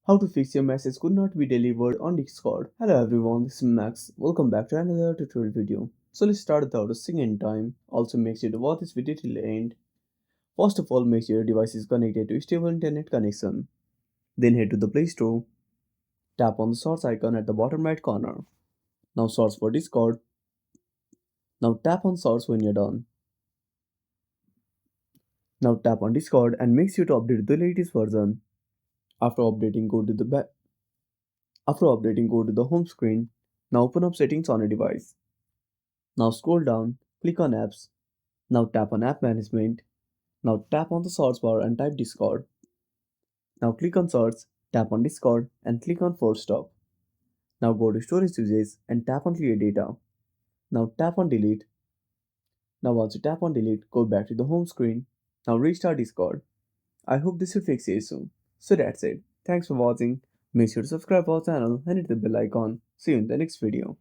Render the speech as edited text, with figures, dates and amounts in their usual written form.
How to fix your message could not be delivered on Discord. Hello everyone, this is Max. Welcome back to another tutorial video. So let's start without wasting any time. Also make sure to watch this video till the end. First of all, make sure your device is connected to a stable internet connection. Then head to the Play Store. Tap on the source icon at the bottom right corner. Now search for Discord. Now tap on source when you're done. Now tap on Discord and make sure to update the latest version. After updating, go to the home screen. Now open up settings on a device. Now scroll down, click on apps. Now tap on app management. Now tap on the search bar and type Discord. Now click on search, tap on Discord and click on force stop. Now go to storage uses and tap on clear data. Now tap on delete. Now once you tap on delete, go back to the home screen. Now restart Discord. I hope this will fix the issue. So that's it. Thanks for watching. Make sure to subscribe our channel and hit the bell icon. See you in the next video.